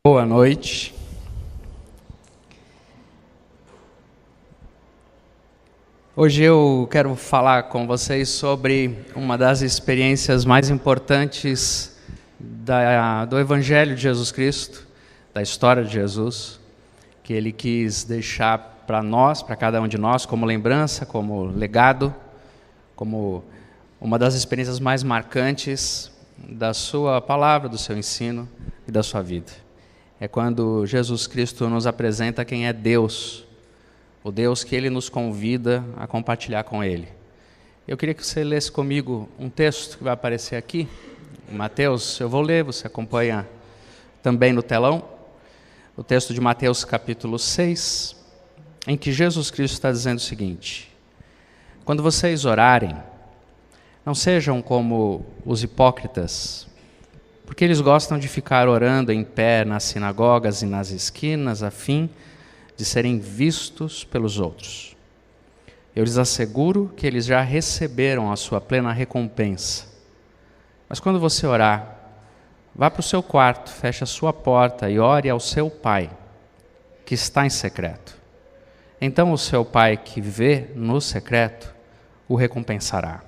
Boa noite. Hoje eu quero falar com vocês sobre uma das experiências mais importantes do Evangelho de Jesus Cristo, da história de Jesus, que Ele quis deixar para nós, para cada um de nós, como lembrança, como legado, como uma das experiências mais marcantes da sua palavra, do seu ensino e da sua vida. É quando Jesus Cristo nos apresenta quem é Deus, o Deus que Ele nos convida a compartilhar com Ele. Eu queria que você lesse comigo um texto que vai aparecer aqui, em Mateus. Eu vou ler, você acompanha também no telão. O texto de Mateus capítulo 6, em que Jesus Cristo está dizendo o seguinte: quando vocês orarem, não sejam como os hipócritas, porque eles gostam de ficar orando em pé nas sinagogas e nas esquinas, a fim de serem vistos pelos outros. Eu lhes asseguro que eles já receberam a sua plena recompensa. Mas quando você orar, vá para o seu quarto, feche a sua porta e ore ao seu Pai, que está em secreto. Então o seu Pai que vê no secreto o recompensará.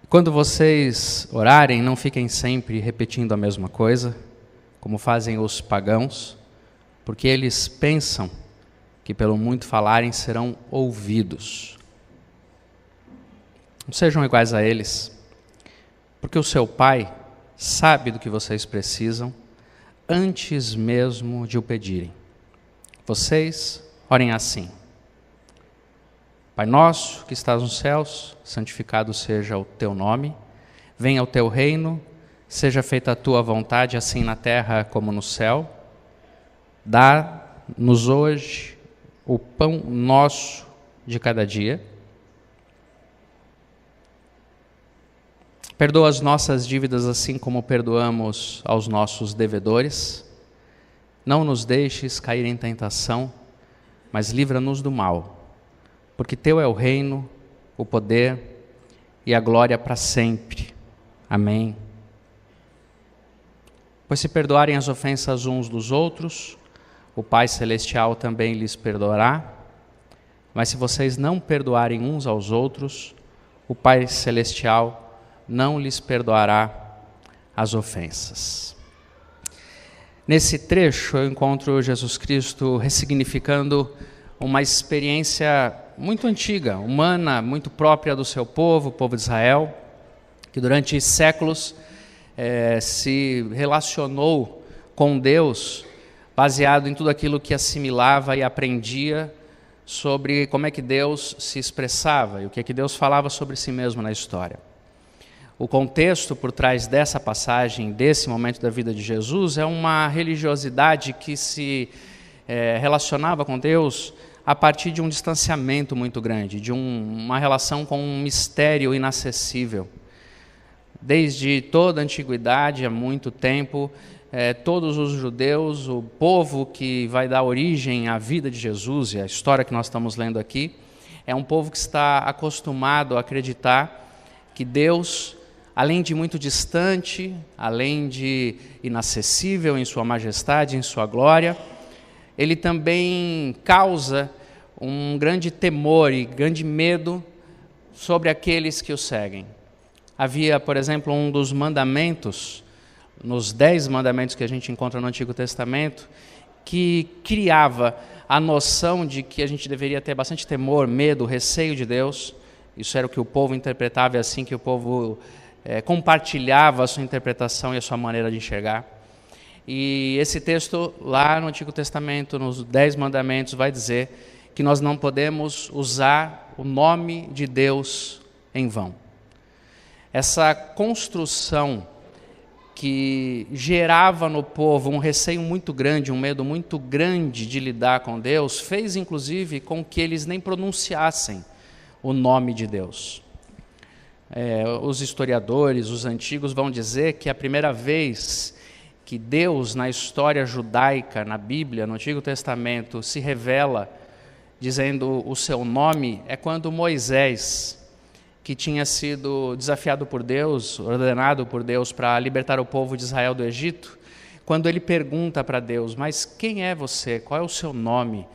Quando vocês orarem, não fiquem sempre repetindo a mesma coisa, como fazem os pagãos, porque eles pensam que pelo muito falarem serão ouvidos. Não sejam iguais a eles, porque o seu Pai sabe do que vocês precisam antes mesmo de o pedirem. Vocês orem assim: Pai nosso que estás nos céus, santificado seja o teu nome, venha o teu reino, seja feita a tua vontade, assim na terra como no céu. Dá-nos hoje o pão nosso de cada dia. Perdoa as nossas dívidas assim como perdoamos aos nossos devedores. Não nos deixes cair em tentação, mas livra-nos do mal. Porque teu é o reino, o poder e a glória para sempre. Amém. Pois se perdoarem as ofensas uns dos outros, o Pai Celestial também lhes perdoará. Mas se vocês não perdoarem uns aos outros, o Pai Celestial não lhes perdoará as ofensas. Nesse trecho eu encontro Jesus Cristo ressignificando uma experiência muito antiga, humana, muito própria do seu povo, o povo de Israel, que durante séculos se relacionou com Deus, baseado em tudo aquilo que assimilava e aprendia sobre como é que Deus se expressava e o que é que Deus falava sobre si mesmo na história. O contexto por trás dessa passagem, desse momento da vida de Jesus, é uma religiosidade que se relacionava com Deus a partir de um distanciamento muito grande, de uma relação com um mistério inacessível. Desde toda a antiguidade, há muito tempo, todos os judeus, o povo que vai dar origem à vida de Jesus e à história que nós estamos lendo aqui, é um povo que está acostumado a acreditar que Deus, além de muito distante, além de inacessível em sua majestade, em sua glória, Ele também causa um grande temor e grande medo sobre aqueles que o seguem. Havia, por exemplo, um dos mandamentos, nos 10 mandamentos que a gente encontra no Antigo Testamento, que criava a noção de que a gente deveria ter bastante temor, medo, receio de Deus. Isso era o que o povo interpretava e assim que o povo compartilhava a sua interpretação e a sua maneira de enxergar. E esse texto lá no Antigo Testamento, nos 10 mandamentos, vai dizer que nós não podemos usar o nome de Deus em vão. Essa construção que gerava no povo um receio muito grande, um medo muito grande de lidar com Deus, fez inclusive com que eles nem pronunciassem o nome de Deus. Os historiadores, os antigos, vão dizer que a primeira vez que Deus, na história judaica, na Bíblia, no Antigo Testamento, se revela dizendo o seu nome, é quando Moisés, que tinha sido desafiado por Deus, ordenado por Deus para libertar o povo de Israel do Egito, quando ele pergunta para Deus: mas quem é você? Qual é o seu nome?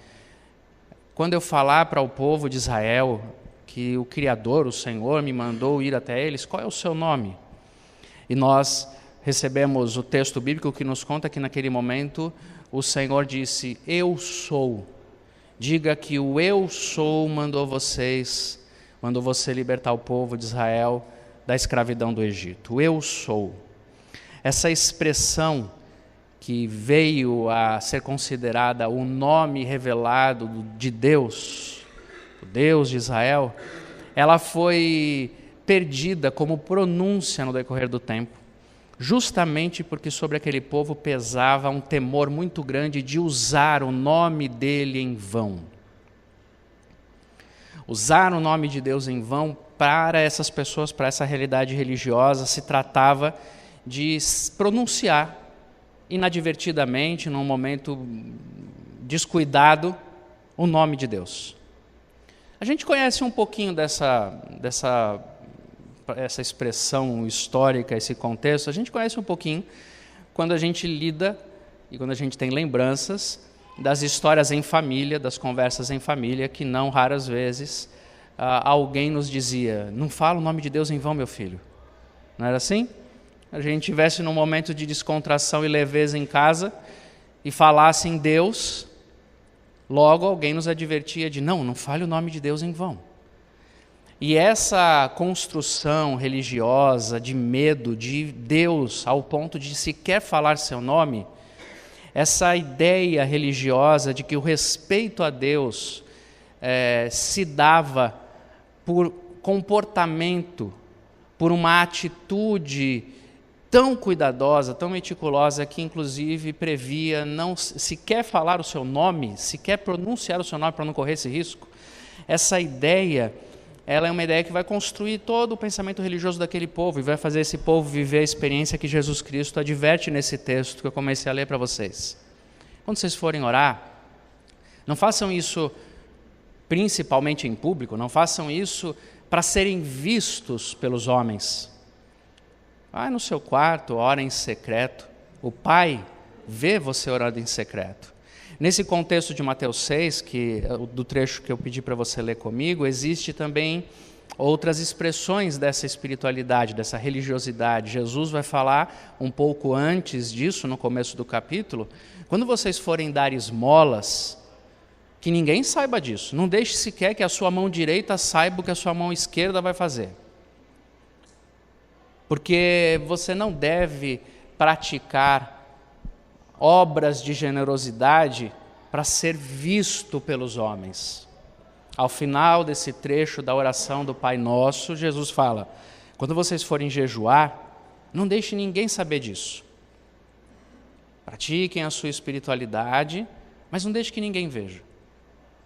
Quando eu falar para o povo de Israel que o Criador, o Senhor, me mandou ir até eles, qual é o seu nome? E nós recebemos o texto bíblico que nos conta que naquele momento o Senhor disse: eu sou. Diga que o eu sou mandou você libertar o povo de Israel da escravidão do Egito. O eu sou. Essa expressão que veio a ser considerada o nome revelado de Deus, o Deus de Israel, ela foi perdida como pronúncia no decorrer do tempo, justamente porque sobre aquele povo pesava um temor muito grande de usar o nome dele em vão. Usar o nome de Deus em vão para essas pessoas, para essa realidade religiosa, se tratava de pronunciar inadvertidamente, num momento descuidado, o nome de Deus. A gente conhece um pouquinho essa expressão histórica, esse contexto, a gente conhece um pouquinho quando a gente lida e quando a gente tem lembranças das histórias em família, das conversas em família, que não raras vezes alguém nos dizia: não fala o nome de Deus em vão, meu filho. Não era assim? A gente estivesse num momento de descontração e leveza em casa e falasse em Deus, logo alguém nos advertia de: não fale o nome de Deus em vão. E essa construção religiosa de medo de Deus ao ponto de sequer falar seu nome, essa ideia religiosa de que o respeito a Deus se dava por comportamento, por uma atitude tão cuidadosa, tão meticulosa, que inclusive previa não sequer falar o seu nome, sequer pronunciar o seu nome para não correr esse risco. Essa ideia, ela é uma ideia que vai construir todo o pensamento religioso daquele povo e vai fazer esse povo viver a experiência que Jesus Cristo adverte nesse texto que eu comecei a ler para vocês. Quando vocês forem orar, não façam isso principalmente em público, não façam isso para serem vistos pelos homens. Vai no seu quarto, ora em secreto. O Pai vê você orando em secreto. Nesse contexto de Mateus 6, do trecho que eu pedi para você ler comigo, existe também outras expressões dessa espiritualidade, dessa religiosidade. Jesus vai falar um pouco antes disso, no começo do capítulo: quando vocês forem dar esmolas, que ninguém saiba disso. Não deixe sequer que a sua mão direita saiba o que a sua mão esquerda vai fazer. Porque você não deve praticar obras de generosidade para ser visto pelos homens. Ao final desse trecho da oração do Pai Nosso, Jesus fala: quando vocês forem jejuar, não deixe ninguém saber disso. Pratiquem a sua espiritualidade, mas não deixe que ninguém veja.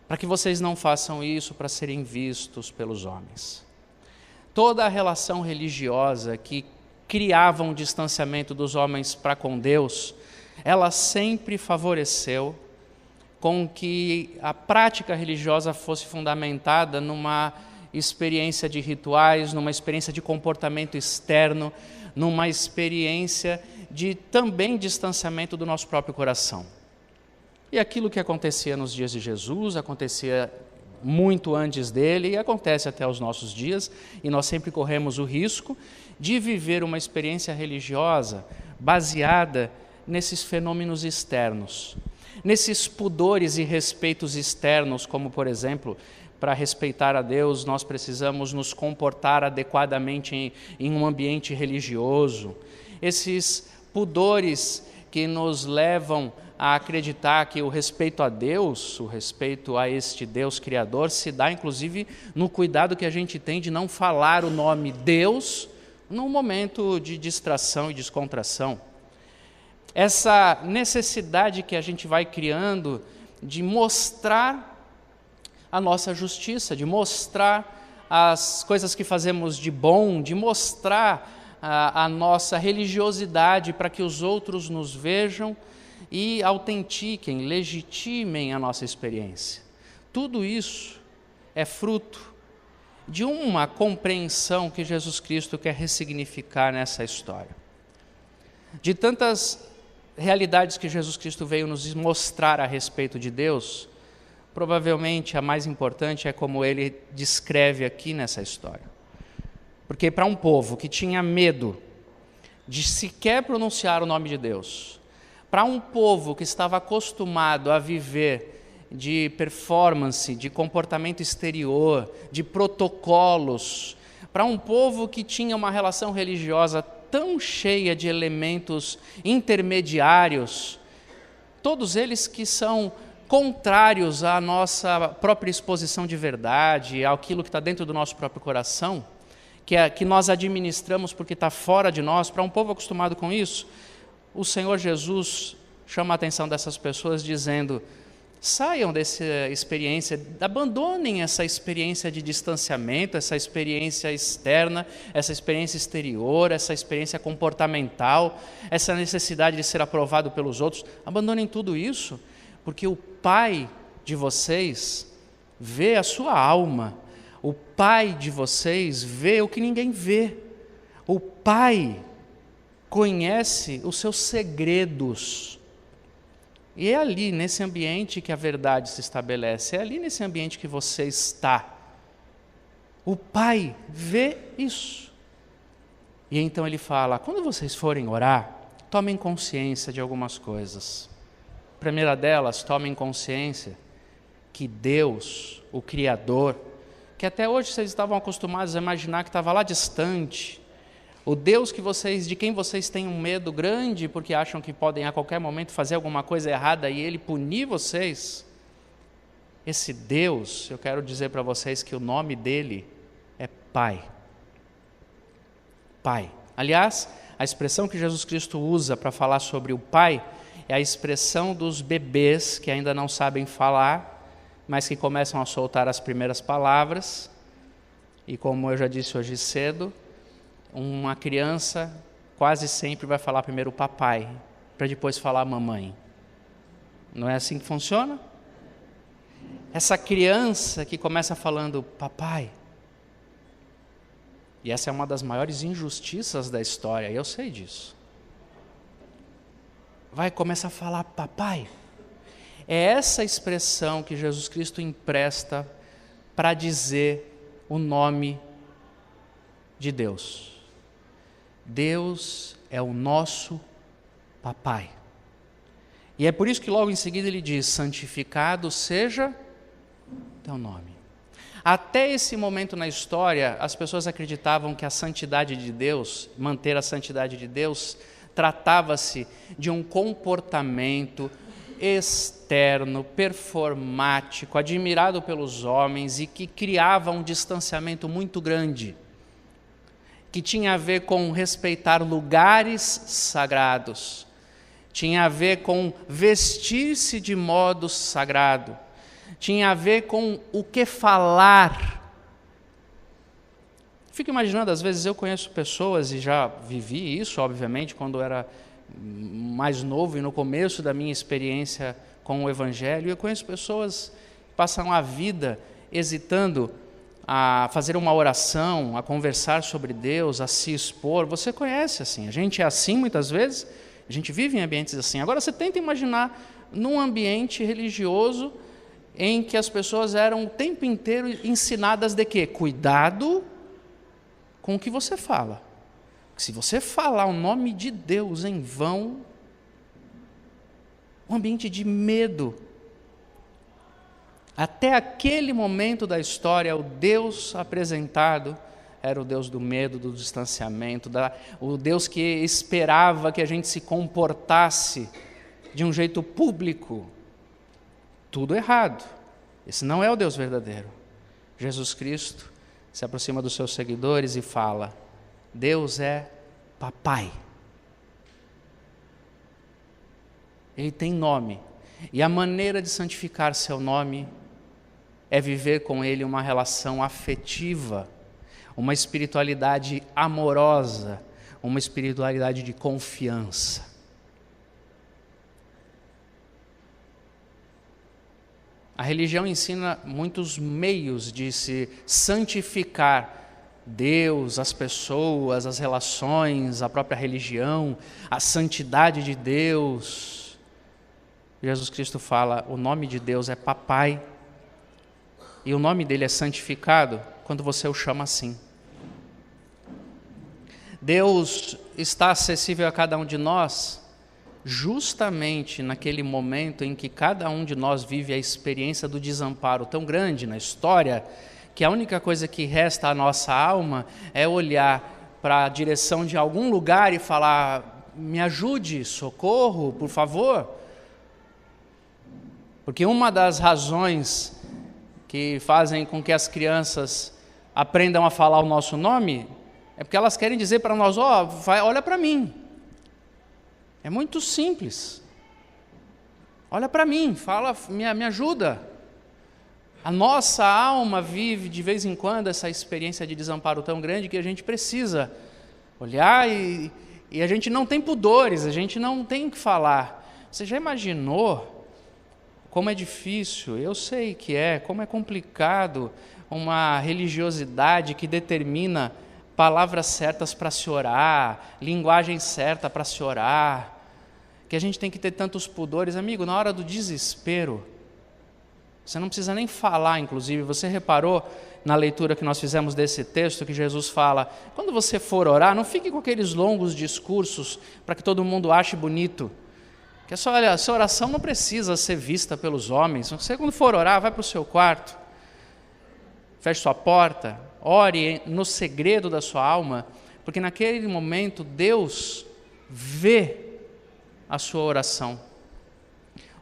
Para que vocês não façam isso para serem vistos pelos homens. Toda a relação religiosa que criava um distanciamento dos homens para com Deus, ela sempre favoreceu com que a prática religiosa fosse fundamentada numa experiência de rituais, numa experiência de comportamento externo, numa experiência de também distanciamento do nosso próprio coração. E aquilo que acontecia nos dias de Jesus, acontecia muito antes dele e acontece até os nossos dias, e nós sempre corremos o risco de viver uma experiência religiosa baseada nesses fenômenos externos, nesses pudores e respeitos externos, como, por exemplo, para respeitar a Deus, nós precisamos nos comportar adequadamente em um ambiente religioso. Esses pudores que nos levam a acreditar que o respeito a Deus, o respeito a este Deus Criador, se dá inclusive no cuidado que a gente tem de não falar o nome Deus num momento de distração e descontração. Essa necessidade que a gente vai criando de mostrar a nossa justiça, de mostrar as coisas que fazemos de bom, de mostrar a nossa religiosidade para que os outros nos vejam e autentiquem, legitimem a nossa experiência. Tudo isso é fruto de uma compreensão que Jesus Cristo quer ressignificar nessa história. De tantas realidades que Jesus Cristo veio nos mostrar a respeito de Deus, provavelmente a mais importante é como ele descreve aqui nessa história. Porque para um povo que tinha medo de sequer pronunciar o nome de Deus, para um povo que estava acostumado a viver de performance, de comportamento exterior, de protocolos, para um povo que tinha uma relação religiosa tão cheia de elementos intermediários, todos eles que são contrários à nossa própria exposição de verdade, àquilo que está dentro do nosso próprio coração, que nós administramos porque está fora de nós, para um povo acostumado com isso, o Senhor Jesus chama a atenção dessas pessoas dizendo: saiam dessa experiência, abandonem essa experiência de distanciamento, essa experiência externa, essa experiência exterior, essa experiência comportamental, essa necessidade de ser aprovado pelos outros. Abandonem tudo isso, porque o Pai de vocês vê a sua alma, o Pai de vocês vê o que ninguém vê, o Pai conhece os seus segredos. E é ali, nesse ambiente, que a verdade se estabelece. É ali, nesse ambiente, que você está. O Pai vê isso. E então ele fala: quando vocês forem orar, tomem consciência de algumas coisas. A primeira delas, tomem consciência que Deus, o Criador, que até hoje vocês estavam acostumados a imaginar que estava lá distante, o Deus de quem vocês têm um medo grande porque acham que podem a qualquer momento fazer alguma coisa errada e Ele punir vocês, esse Deus, eu quero dizer para vocês que o nome dele é Pai. Pai. Aliás, a expressão que Jesus Cristo usa para falar sobre o Pai é a expressão dos bebês que ainda não sabem falar, mas que começam a soltar as primeiras palavras. E como eu já disse hoje cedo, uma criança quase sempre vai falar primeiro papai, para depois falar mamãe. Não é assim que funciona? Essa criança que começa falando papai, e essa é uma das maiores injustiças da história, eu sei disso, vai começar a falar papai. É essa expressão que Jesus Cristo empresta para dizer o nome de Deus. Deus é o nosso papai. E é por isso que logo em seguida ele diz: santificado seja teu nome. Até esse momento na história, as pessoas acreditavam que a santidade de Deus, manter a santidade de Deus, tratava-se de um comportamento externo, performático, admirado pelos homens e que criava um distanciamento muito grande, que tinha a ver com respeitar lugares sagrados, tinha a ver com vestir-se de modo sagrado, tinha a ver com o que falar. Fico imaginando, às vezes eu conheço pessoas, e já vivi isso, obviamente, quando era mais novo e no começo da minha experiência com o Evangelho, eu conheço pessoas que passam a vida hesitando a fazer uma oração, a conversar sobre Deus, a se expor. Você conhece assim, a gente é assim muitas vezes, a gente vive em ambientes assim. Agora você tenta imaginar num ambiente religioso em que as pessoas eram o tempo inteiro ensinadas de quê? Cuidado com o que você fala. Se você falar o nome de Deus em vão, um ambiente de medo. Até aquele momento da história, o Deus apresentado era o Deus do medo, do distanciamento, o Deus que esperava que a gente se comportasse de um jeito público. Tudo errado. Esse não é o Deus verdadeiro. Jesus Cristo se aproxima dos seus seguidores e fala: Deus é papai. Ele tem nome. E a maneira de santificar seu nome é viver com ele uma relação afetiva, uma espiritualidade amorosa, uma espiritualidade de confiança. A religião ensina muitos meios de se santificar Deus, as pessoas, as relações, a própria religião, a santidade de Deus. Jesus Cristo fala, o nome de Deus é Papai, e o nome dele é santificado quando você o chama assim. Deus está acessível a cada um de nós justamente naquele momento em que cada um de nós vive a experiência do desamparo tão grande na história, que a única coisa que resta à nossa alma é olhar para a direção de algum lugar e falar, me ajude, socorro, por favor. Porque uma das razões que fazem com que as crianças aprendam a falar o nosso nome é porque elas querem dizer para nós, olha para mim. É muito simples. Olha para mim, fala, me ajuda. A nossa alma vive de vez em quando essa experiência de desamparo tão grande que a gente precisa olhar e a gente não tem pudores, a gente não tem o que falar. Você já imaginou como é difícil? Eu sei que como é complicado uma religiosidade que determina palavras certas para se orar, linguagem certa para se orar, que a gente tem que ter tantos pudores. Amigo, na hora do desespero, você não precisa nem falar, inclusive. Você reparou na leitura que nós fizemos desse texto que Jesus fala, quando você for orar, não fique com aqueles longos discursos para que todo mundo ache bonito. Que olha, a sua oração não precisa ser vista pelos homens. Você, quando for orar, vai para o seu quarto, feche sua porta, ore no segredo da sua alma, porque naquele momento Deus vê a sua oração.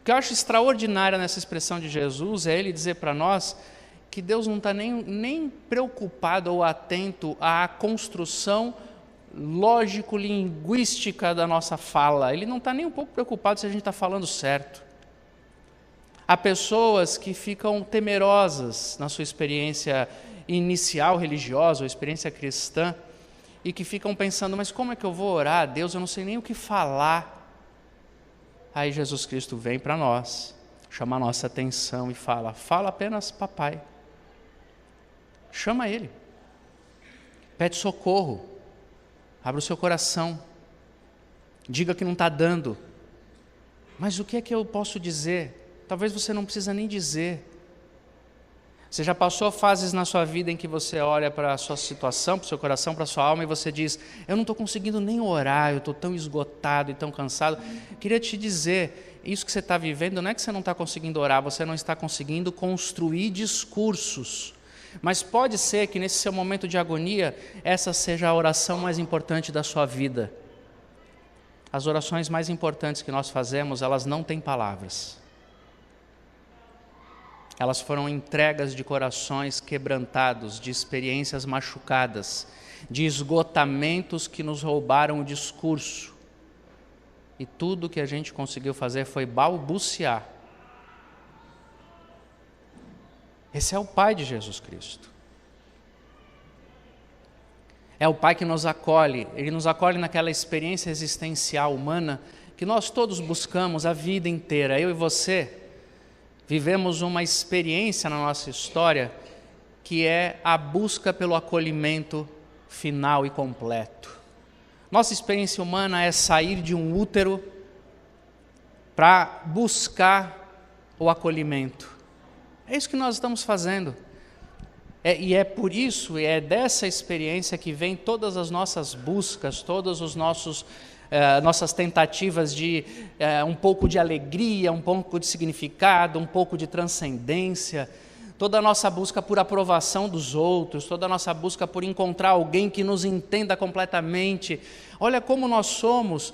O que eu acho extraordinário nessa expressão de Jesus é Ele dizer para nós que Deus não está nem preocupado ou atento à construção lógico-linguística da nossa fala. Ele não está nem um pouco preocupado se a gente está falando certo. Há pessoas que ficam temerosas na sua experiência inicial religiosa ou experiência cristã e que ficam pensando, mas como é que eu vou orar a Deus? Eu não sei nem o que falar. Aí Jesus Cristo vem para nós, chama a nossa atenção e fala apenas Papai. Chama Ele. Pede socorro. Abra o seu coração. Diga que não está dando. Mas o que é que eu posso dizer? Talvez você não precisa nem dizer. Você já passou fases na sua vida em que você olha para a sua situação, para o seu coração, para a sua alma e você diz, eu não estou conseguindo nem orar, eu estou tão esgotado e tão cansado. Queria te dizer, isso que você está vivendo não é que você não está conseguindo orar, você não está conseguindo construir discursos. Mas pode ser que nesse seu momento de agonia, essa seja a oração mais importante da sua vida. As orações mais importantes que nós fazemos, elas não têm palavras. Elas foram entregas de corações quebrantados, de experiências machucadas, de esgotamentos que nos roubaram o discurso. E tudo que a gente conseguiu fazer foi balbuciar. Esse é o Pai de Jesus Cristo. É o Pai que nos acolhe. Ele nos acolhe naquela experiência existencial humana que nós todos buscamos a vida inteira. Eu e você vivemos uma experiência na nossa história que é a busca pelo acolhimento final e completo. Nossa experiência humana é sair de um útero para buscar o acolhimento. É isso que nós estamos fazendo. E é por isso, é dessa experiência que vem todas as nossas buscas, todos os nossas tentativas de um pouco de alegria, um pouco de significado, um pouco de transcendência, toda a nossa busca por aprovação dos outros, toda a nossa busca por encontrar alguém que nos entenda completamente. Olha como nós somos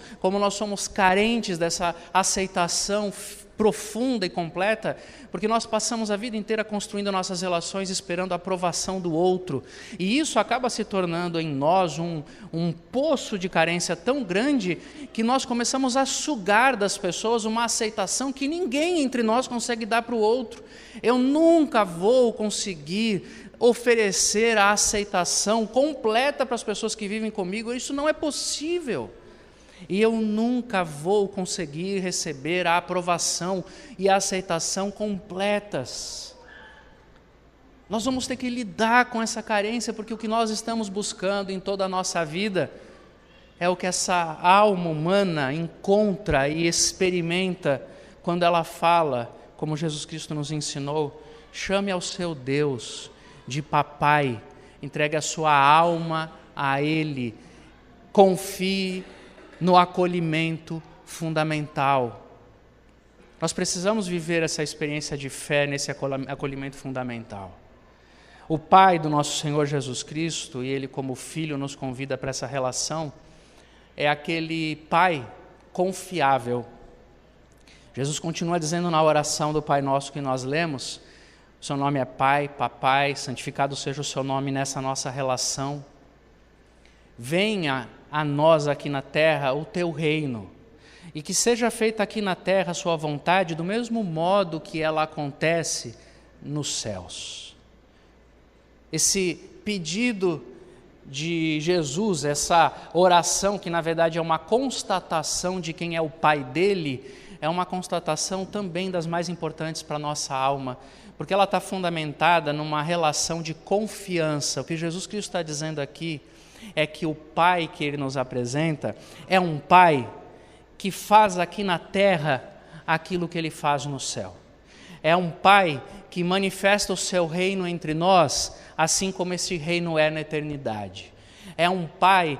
carentes dessa aceitação profunda e completa, porque nós passamos a vida inteira construindo nossas relações esperando a aprovação do outro, e isso acaba se tornando em nós um poço de carência tão grande que nós começamos a sugar das pessoas uma aceitação que ninguém entre nós consegue dar para o outro. Eu nunca vou conseguir oferecer a aceitação completa para as pessoas que vivem comigo, isso não é possível. E eu nunca vou conseguir receber a aprovação e a aceitação completas. Nós vamos ter que lidar com essa carência, porque o que nós estamos buscando em toda a nossa vida é o que essa alma humana encontra e experimenta quando ela fala, como Jesus Cristo nos ensinou: chame ao seu Deus de papai, entregue a sua alma a Ele, confie no acolhimento fundamental. Nós precisamos viver essa experiência de fé nesse acolhimento fundamental. O Pai do nosso Senhor Jesus Cristo, e Ele como Filho nos convida para essa relação, é aquele Pai confiável. Jesus continua dizendo na oração do Pai Nosso que nós lemos: o seu nome é Pai, Papai, santificado seja o seu nome nessa nossa relação. Venha a nós aqui na terra o teu reino, e que seja feita aqui na terra a sua vontade, do mesmo modo que ela acontece nos céus. Esse pedido de Jesus, essa oração que na verdade é uma constatação de quem é o Pai dele, é uma constatação também das mais importantes para a nossa alma, porque ela está fundamentada numa relação de confiança. O que Jesus Cristo está dizendo aqui é que o Pai que Ele nos apresenta é um Pai que faz aqui na terra aquilo que Ele faz no céu. É um Pai que manifesta o seu reino entre nós, assim como esse reino é na eternidade. É um Pai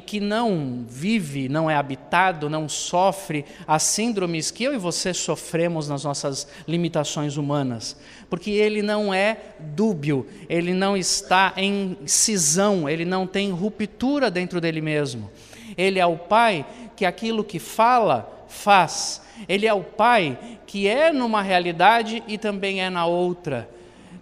que não vive, não é habitado, não sofre as síndromes que eu e você sofremos nas nossas limitações humanas, porque Ele não é dúbio, Ele não está em cisão, Ele não tem ruptura dentro dele mesmo. Ele é o Pai que aquilo que fala, faz. Ele é o Pai que é numa realidade e também é na outra.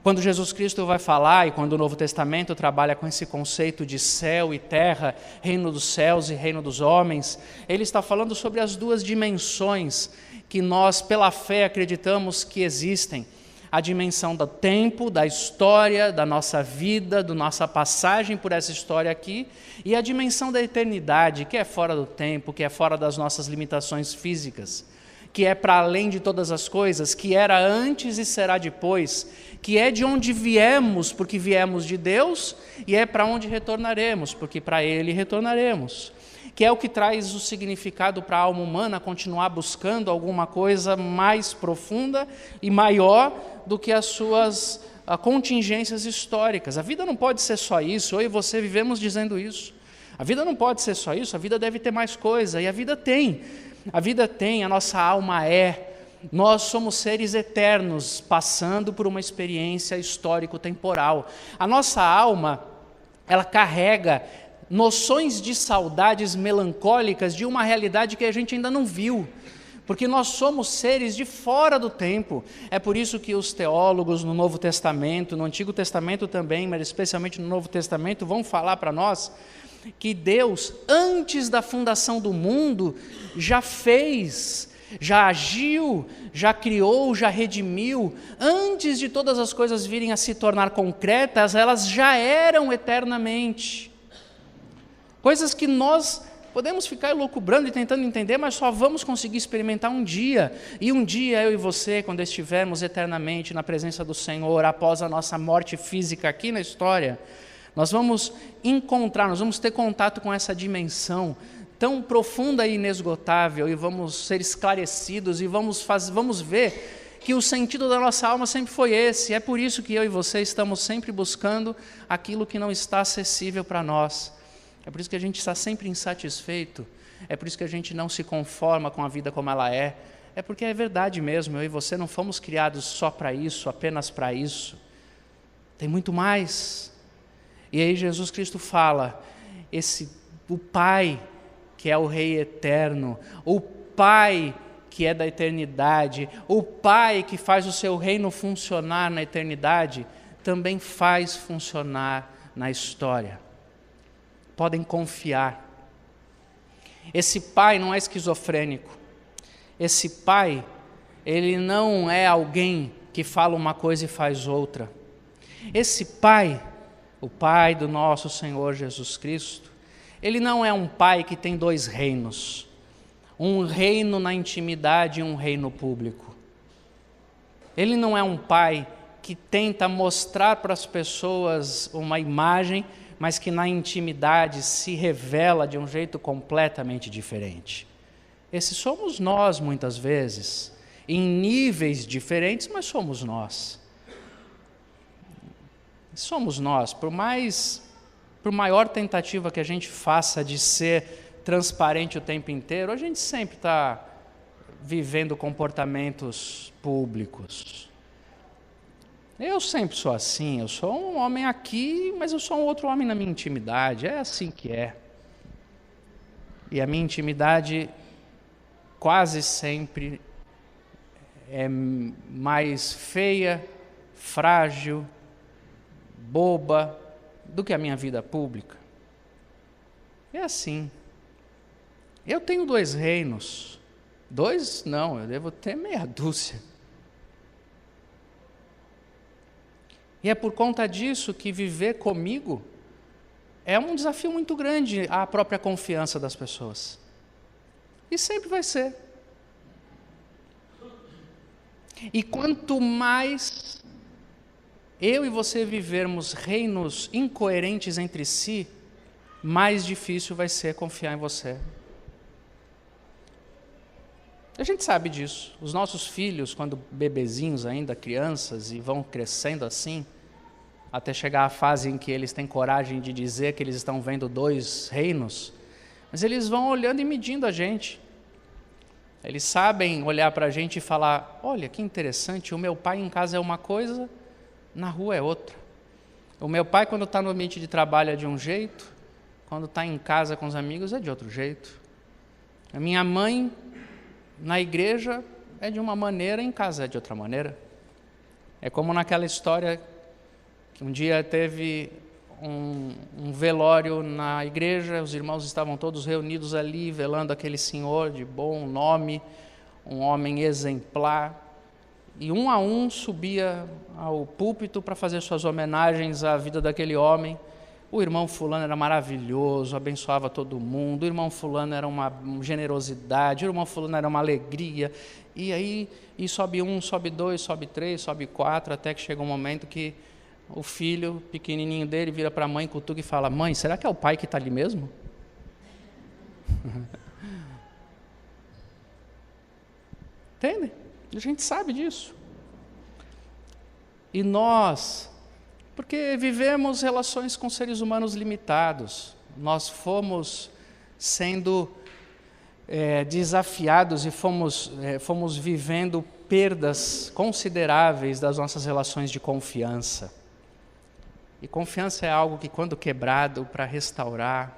Quando Jesus Cristo vai falar, e quando o Novo Testamento trabalha com esse conceito de céu e terra, reino dos céus e reino dos homens, ele está falando sobre as duas dimensões que nós, pela fé, acreditamos que existem. A dimensão do tempo, da história, da nossa vida, da nossa passagem por essa história aqui, e a dimensão da eternidade, que é fora do tempo, que é fora das nossas limitações físicas, que é para além de todas as coisas, que era antes e será depois, que é de onde viemos, porque viemos de Deus, e é para onde retornaremos, porque para Ele retornaremos. Que é o que traz o significado para a alma humana continuar buscando alguma coisa mais profunda e maior do que as suas contingências históricas. A vida não pode ser só isso, eu e você vivemos dizendo isso. A vida não pode ser só isso, a vida deve ter mais coisa, e a vida tem. A vida tem, a nossa alma é. Nós somos seres eternos, passando por uma experiência histórico-temporal. A nossa alma, ela carrega noções de saudades melancólicas de uma realidade que a gente ainda não viu, porque nós somos seres de fora do tempo. É por isso que os teólogos no Novo Testamento, no Antigo Testamento também, mas especialmente no Novo Testamento, vão falar para nós que Deus, antes da fundação do mundo, já fez, já agiu, já criou, já redimiu. Antes de todas as coisas virem a se tornar concretas, elas já eram eternamente. Coisas que nós podemos ficar elucubrando e tentando entender, mas só vamos conseguir experimentar um dia. E um dia eu e você, quando estivermos eternamente na presença do Senhor, após a nossa morte física aqui na história, nós vamos encontrar, nós vamos ter contato com essa dimensão tão profunda e inesgotável, e vamos ser esclarecidos e vamos ver que o sentido da nossa alma sempre foi esse. É por isso que eu e você estamos sempre buscando aquilo que não está acessível para nós. É por isso que a gente está sempre insatisfeito, é por isso que a gente não se conforma com a vida como ela é. É porque é verdade mesmo, eu e você não fomos criados só para isso, apenas para isso. Tem muito mais. E aí Jesus Cristo fala, o Pai, que é o Rei eterno, o Pai que é da eternidade, o Pai que faz o seu reino funcionar na eternidade, também faz funcionar na história. Podem confiar. Esse Pai não é esquizofrênico. Esse Pai, Ele não é alguém que fala uma coisa e faz outra. Esse Pai, o Pai do nosso Senhor Jesus Cristo, Ele não é um pai que tem dois reinos, um reino na intimidade e um reino público. Ele não é um pai que tenta mostrar para as pessoas uma imagem, mas que na intimidade se revela de um jeito completamente diferente. Esses somos nós muitas vezes, em níveis diferentes, mas somos nós. Somos nós, por maior tentativa que a gente faça de ser transparente o tempo inteiro, a gente sempre está vivendo comportamentos públicos. Eu sempre sou assim, eu sou um homem aqui, mas eu sou um outro homem na minha intimidade, é assim que é. E a minha intimidade quase sempre é mais feia, frágil, boba do que a minha vida pública. É assim. Eu tenho 2 reinos. 2 não, eu devo ter meia dúzia. E é por conta disso que viver comigo é um desafio muito grande à própria confiança das pessoas. E sempre vai ser. E quanto mais eu e você vivermos reinos incoerentes entre si, mais difícil vai ser confiar em você. A gente sabe disso. Os nossos filhos, quando bebezinhos ainda, crianças, e vão crescendo assim, até chegar à fase em que eles têm coragem de dizer que eles estão vendo 2 reinos, mas eles vão olhando e medindo a gente. Eles sabem olhar para a gente e falar, olha que interessante, o meu pai em casa é uma coisa, na rua é outra. O meu pai, quando está no ambiente de trabalho, é de um jeito, quando está em casa com os amigos, é de outro jeito. A minha mãe, na igreja, é de uma maneira, em casa é de outra maneira. É como naquela história que um dia teve um velório na igreja, os irmãos estavam todos reunidos ali, velando aquele senhor de bom nome, um homem exemplar, e um a um subia ao púlpito para fazer suas homenagens à vida daquele homem. O irmão fulano era maravilhoso, abençoava todo mundo, o irmão fulano era uma generosidade, o irmão fulano era uma alegria, e aí sobe 1, sobe 2, sobe 3, sobe 4, até que chega um momento que o filho pequenininho dele vira para a mãe, cutuca e fala, mãe, será que é o pai que está ali mesmo? Entende? A gente sabe disso. E nós, porque vivemos relações com seres humanos limitados, nós fomos sendo desafiados e fomos vivendo perdas consideráveis das nossas relações de confiança. E confiança é algo que, quando quebrado, para restaurar,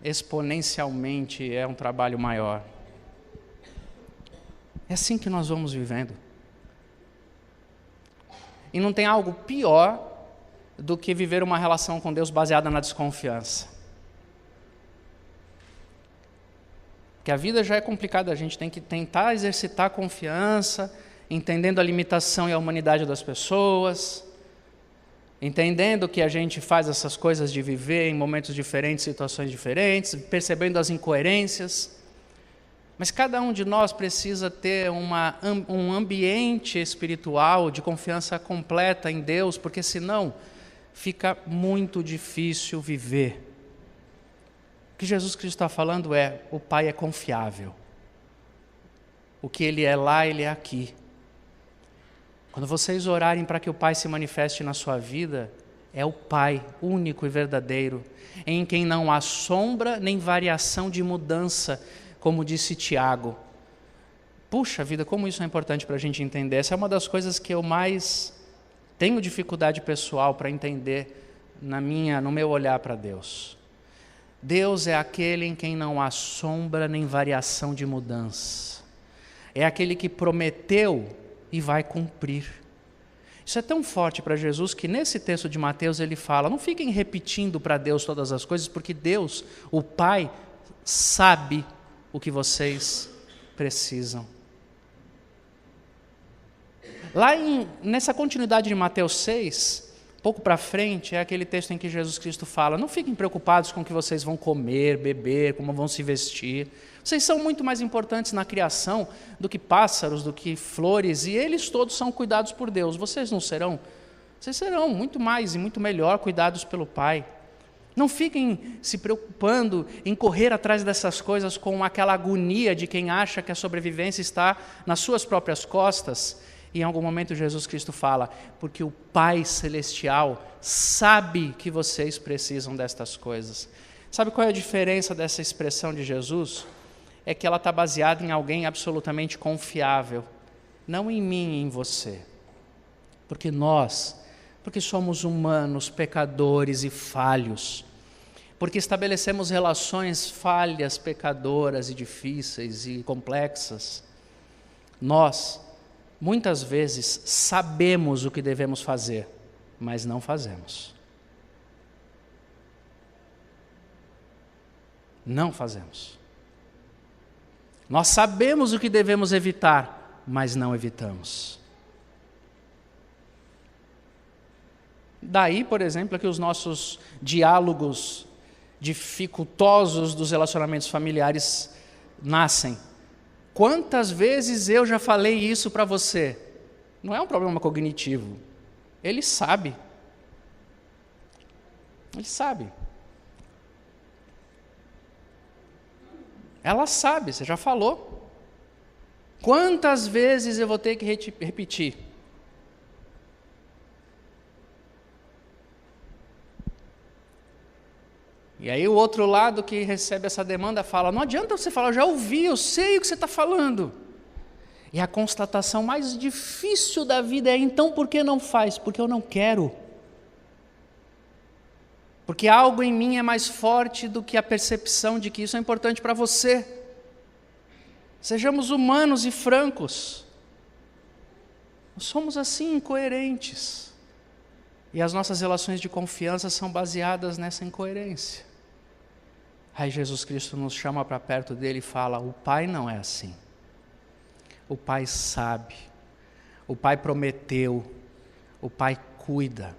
exponencialmente é um trabalho maior. É assim que nós vamos vivendo. E não tem algo pior do que viver uma relação com Deus baseada na desconfiança. Porque a vida já é complicada, a gente tem que tentar exercitar a confiança, entendendo a limitação e a humanidade das pessoas, entendendo que a gente faz essas coisas de viver em momentos diferentes, situações diferentes, percebendo as incoerências. Mas cada um de nós precisa ter um ambiente espiritual de confiança completa em Deus, porque senão fica muito difícil viver. O que Jesus Cristo está falando é, o Pai é confiável. O que Ele é lá, Ele é aqui. Quando vocês orarem para que o Pai se manifeste na sua vida, é o Pai único e verdadeiro, em quem não há sombra nem variação de mudança, como disse Tiago. Puxa vida, como isso é importante para a gente entender. Essa é uma das coisas que eu mais tenho dificuldade pessoal para entender no meu olhar para Deus. Deus é aquele em quem não há sombra nem variação de mudança. É aquele que prometeu e vai cumprir. Isso é tão forte para Jesus que nesse texto de Mateus ele fala, não fiquem repetindo para Deus todas as coisas, porque Deus, o Pai, sabe o que vocês precisam. Lá nessa continuidade de Mateus 6, pouco para frente, é aquele texto em que Jesus Cristo fala: não fiquem preocupados com o que vocês vão comer, beber, como vão se vestir. Vocês são muito mais importantes na criação do que pássaros, do que flores, e eles todos são cuidados por Deus. Vocês não serão? Vocês serão muito mais e muito melhor cuidados pelo Pai. Não fiquem se preocupando em correr atrás dessas coisas com aquela agonia de quem acha que a sobrevivência está nas suas próprias costas. E em algum momento Jesus Cristo fala: porque o Pai Celestial sabe que vocês precisam destas coisas. Sabe qual é a diferença dessa expressão de Jesus? É que ela está baseada em alguém absolutamente confiável, não em mim e em você. Porque somos humanos, pecadores e falhos, porque estabelecemos relações falhas, pecadoras e difíceis e complexas, nós, muitas vezes, sabemos o que devemos fazer, mas não fazemos. Não fazemos. Nós sabemos o que devemos evitar, mas não evitamos. Daí, por exemplo, é que os nossos diálogos dificultosos dos relacionamentos familiares nascem. Quantas vezes eu já falei isso para você? Não é um problema cognitivo. Ele sabe. Ele sabe. Ela sabe, você já falou. Quantas vezes eu vou ter que repetir? E aí o outro lado que recebe essa demanda fala: não adianta você falar, eu já ouvi, eu sei o que você está falando. E a constatação mais difícil da vida é: então por que não faz? Porque eu não quero. Porque algo em mim é mais forte do que a percepção de que isso é importante para você. Sejamos humanos e francos. Nós somos assim incoerentes. E as nossas relações de confiança são baseadas nessa incoerência. Aí Jesus Cristo nos chama para perto dele e fala: o Pai não é assim. O Pai sabe. O Pai prometeu. O Pai cuida.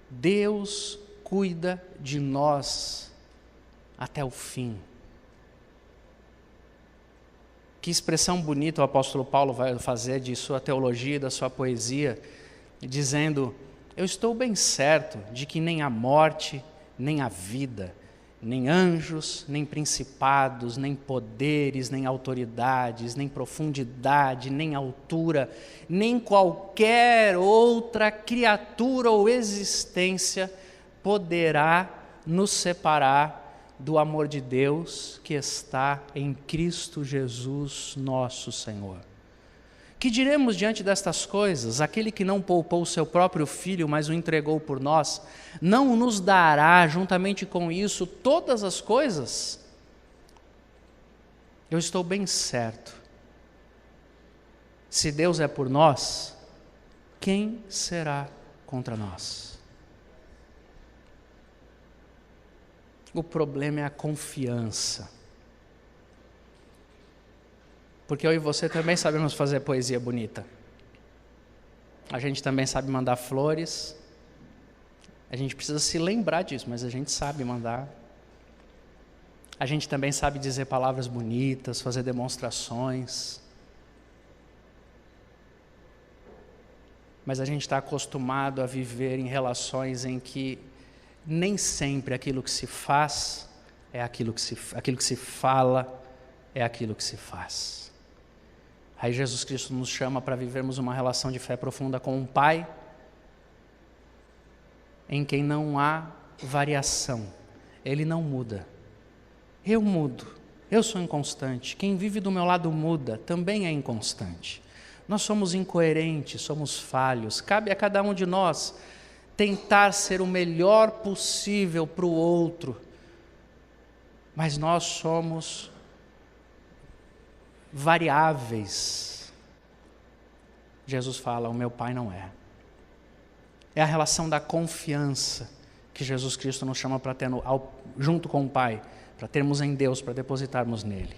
Deus cuida de nós até o fim. Que expressão bonita o apóstolo Paulo vai fazer de sua teologia e da sua poesia, dizendo: eu estou bem certo de que nem a morte, nem a vida, nem anjos, nem principados, nem poderes, nem autoridades, nem profundidade, nem altura, nem qualquer outra criatura ou existência poderá nos separar do amor de Deus que está em Cristo Jesus, nosso Senhor. Que diremos diante destas coisas? Aquele que não poupou o seu próprio Filho, mas o entregou por nós, não nos dará, juntamente com isso, todas as coisas? Eu estou bem certo. Se Deus é por nós, quem será contra nós? O problema é a confiança. Porque eu e você também sabemos fazer poesia bonita. A gente também sabe mandar flores. A gente precisa se lembrar disso, mas a gente sabe mandar. A gente também sabe dizer palavras bonitas, fazer demonstrações. Mas a gente está acostumado a viver em relações em que nem sempre aquilo que se faz é aquilo que se fala é aquilo que se faz. Aí Jesus Cristo nos chama para vivermos uma relação de fé profunda com um Pai em quem não há variação. Ele não muda. Eu mudo. Eu sou inconstante. Quem vive do meu lado muda, também é inconstante. Nós somos incoerentes, somos falhos. Cabe a cada um de nós tentar ser o melhor possível para o outro, mas nós somos variáveis. Jesus fala: o meu Pai não é. É a relação da confiança que Jesus Cristo nos chama para ter junto com o Pai, para termos em Deus, para depositarmos nele.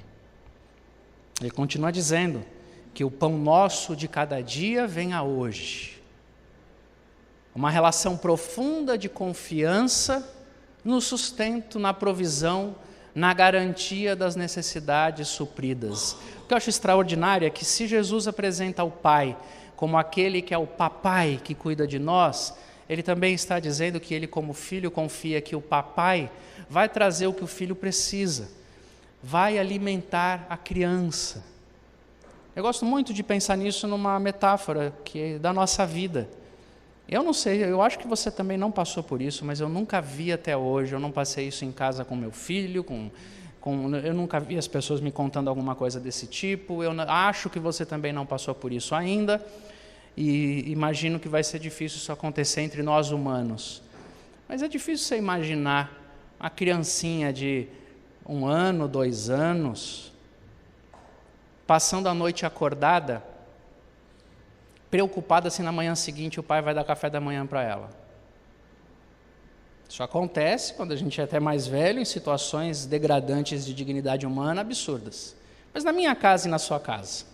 Ele continua dizendo que o pão nosso de cada dia venha hoje. Uma relação profunda de confiança no sustento, na provisão, na garantia das necessidades supridas. O que eu acho extraordinário é que se Jesus apresenta o Pai como aquele que é o papai que cuida de nós, ele também está dizendo que ele, como filho, confia que o papai vai trazer o que o filho precisa, vai alimentar a criança. Eu gosto muito de pensar nisso numa metáfora que é da nossa vida. Eu não sei, eu acho que você também não passou por isso, mas eu nunca vi até hoje, eu não passei isso em casa com meu filho, eu nunca vi as pessoas me contando alguma coisa desse tipo, acho que você também não passou por isso ainda, e imagino que vai ser difícil isso acontecer entre nós humanos. Mas é difícil você imaginar uma criancinha de 1 ano, 2 anos, passando a noite acordada, preocupada se na manhã seguinte o pai vai dar café da manhã para ela. Isso acontece quando a gente é até mais velho, em situações degradantes de dignidade humana absurdas. Mas na minha casa e na sua casa?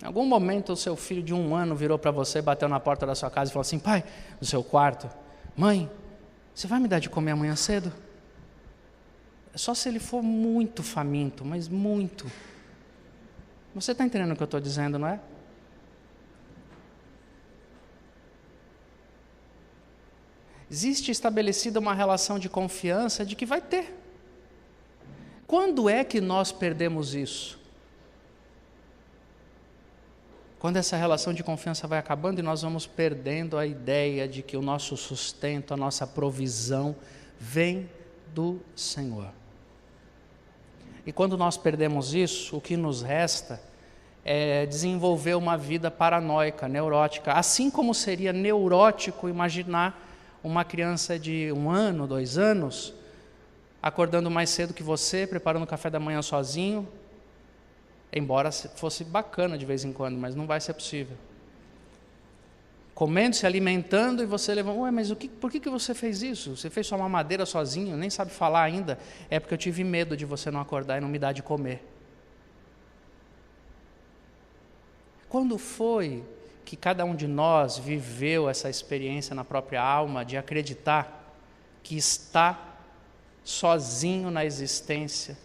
Em algum momento o seu filho de 1 ano virou para você, bateu na porta da sua casa e falou assim: pai, no seu quarto, mãe, você vai me dar de comer amanhã cedo? É só se ele for muito faminto, mas muito. Você está entendendo o que eu estou dizendo, não é? Existe estabelecida uma relação de confiança de que vai ter. Quando é que nós perdemos isso? Quando essa relação de confiança vai acabando e nós vamos perdendo a ideia de que o nosso sustento, a nossa provisão vem do Senhor. E quando nós perdemos isso, o que nos resta é desenvolver uma vida paranoica, neurótica. Assim como seria neurótico imaginar uma criança de 1 ano, 2 anos, acordando mais cedo que você, preparando o café da manhã sozinho, embora fosse bacana de vez em quando, mas não vai ser possível. Comendo, se alimentando, e você levanta: ué, mas por que você fez isso? Você fez sua mamadeira sozinho, nem sabe falar ainda? É porque eu tive medo de você não acordar e não me dar de comer. Quando foi que cada um de nós viveu essa experiência na própria alma de acreditar que está sozinho na existência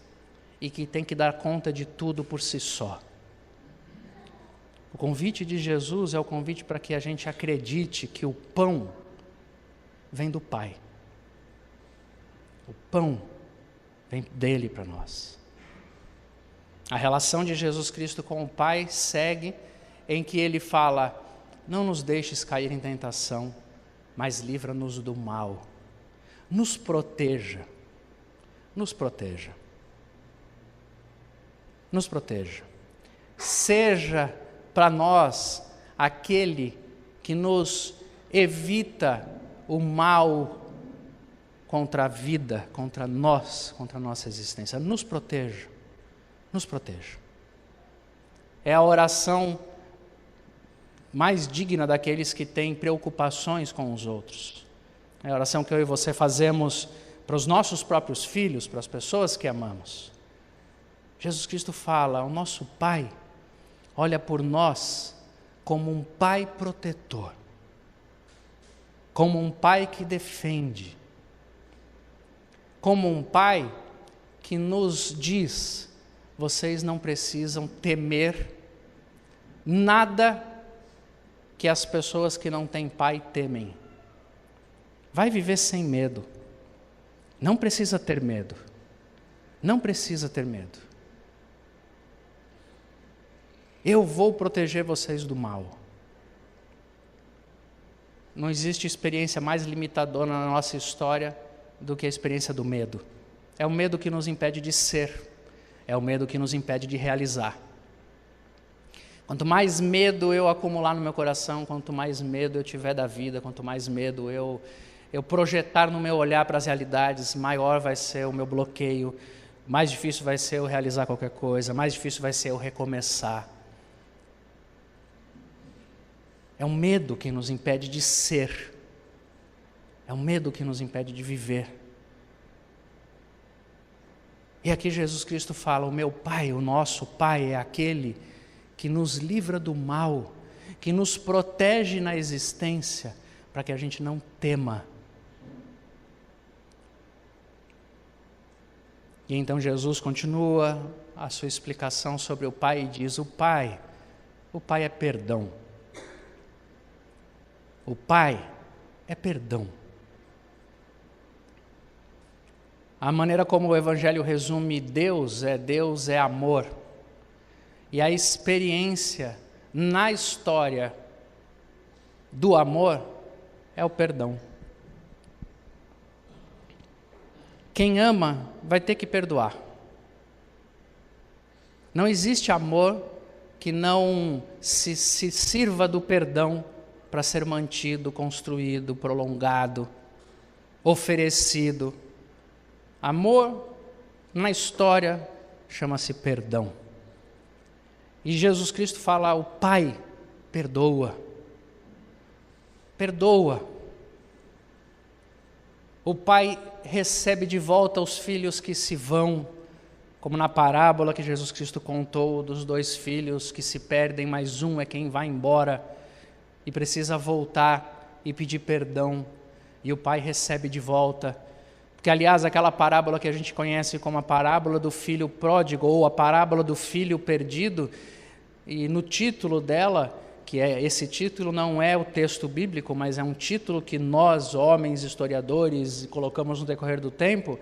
e que tem que dar conta de tudo por si só? O convite de Jesus é o convite para que a gente acredite que o pão vem do Pai. O pão vem dele para nós. A relação de Jesus Cristo com o Pai segue em que ele fala: não nos deixes cair em tentação, mas livra-nos do mal. Nos proteja. Nos proteja. Nos proteja. Seja para nós aquele que nos evita o mal contra a vida, contra nós, contra a nossa existência. Nos proteja, nos proteja. É a oração mais digna daqueles que têm preocupações com os outros. É a oração que eu e você fazemos para os nossos próprios filhos, para as pessoas que amamos. Jesus Cristo fala: o nosso Pai olha por nós como um Pai protetor, como um Pai que defende, como um Pai que nos diz: vocês não precisam temer nada que as pessoas que não têm pai temem. Vai viver sem medo. Não precisa ter medo. Não precisa ter medo. Eu vou proteger vocês do mal. Não existe experiência mais limitadora na nossa história do que a experiência do medo. É o medo que nos impede de ser. É o medo que nos impede de realizar. Quanto mais medo eu acumular no meu coração, quanto mais medo eu tiver da vida, quanto mais medo eu projetar no meu olhar para as realidades, maior vai ser o meu bloqueio, mais difícil vai ser eu realizar qualquer coisa, mais difícil vai ser eu recomeçar. É o medo que nos impede de ser. É o medo que nos impede de viver. E aqui Jesus Cristo fala: o meu Pai, o nosso Pai, é aquele que nos livra do mal, que nos protege na existência, para que a gente não tema. E então Jesus continua a sua explicação sobre o Pai e diz: o Pai é perdão. O Pai é perdão. A maneira como o Evangelho resume Deus é amor. E a experiência na história do amor é o perdão. Quem ama vai ter que perdoar. Não existe amor que não se sirva do perdão para ser mantido, construído, prolongado, oferecido. Amor na história chama-se perdão. E Jesus Cristo fala: o Pai perdoa. Perdoa. O Pai recebe de volta os filhos que se vão, como na parábola que Jesus Cristo contou dos 2 filhos que se perdem, mas um é quem vai embora e precisa voltar e pedir perdão, e o Pai recebe de volta. Porque, aliás, aquela parábola que a gente conhece como a parábola do filho pródigo, ou a parábola do filho perdido, e no título dela, que esse título não é o texto bíblico, mas é um título que nós, homens historiadores, colocamos no decorrer do tempo,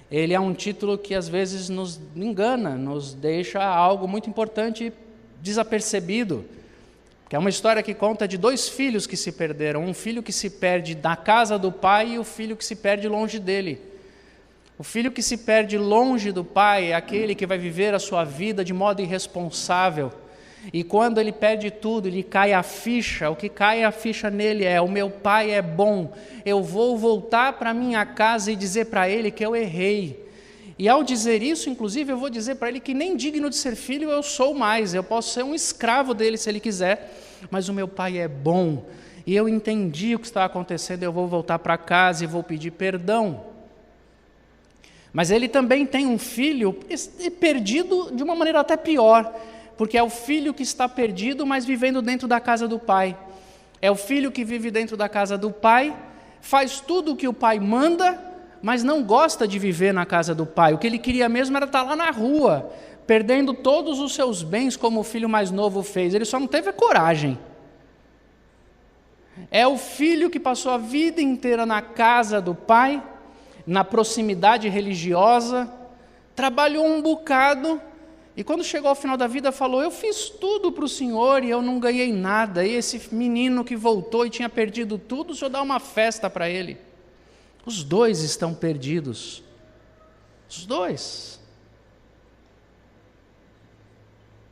ele é um título que às vezes nos engana, nos deixa algo muito importante desapercebido. Que é uma história que conta de 2 filhos que se perderam, um filho que se perde da casa do pai e o filho que se perde longe dele. O filho que se perde longe do pai é aquele que vai viver a sua vida de modo irresponsável. E quando ele perde tudo, ele cai a ficha, o que cai a ficha nele é: o meu pai é bom, eu vou voltar para minha casa e dizer para ele que eu errei. E ao dizer isso, inclusive, eu vou dizer para ele que nem digno de ser filho eu sou mais, eu posso ser um escravo dele se ele quiser, mas o meu pai é bom, e eu entendi o que está acontecendo, eu vou voltar para casa e vou pedir perdão. Mas ele também tem um filho perdido de uma maneira até pior, porque é o filho que está perdido, mas vivendo dentro da casa do pai. É o filho que vive dentro da casa do pai, faz tudo o que o pai manda, mas não gosta de viver na casa do pai. O que ele queria mesmo era estar lá na rua, perdendo todos os seus bens, como o filho mais novo fez. Ele só não teve a coragem. É o filho que passou a vida inteira na casa do pai, na proximidade religiosa, trabalhou um bocado, e quando chegou ao final da vida falou: eu fiz tudo para o Senhor e eu não ganhei nada. E esse menino que voltou e tinha perdido tudo, o Senhor dá uma festa para ele. Os 2 estão perdidos. Os 2.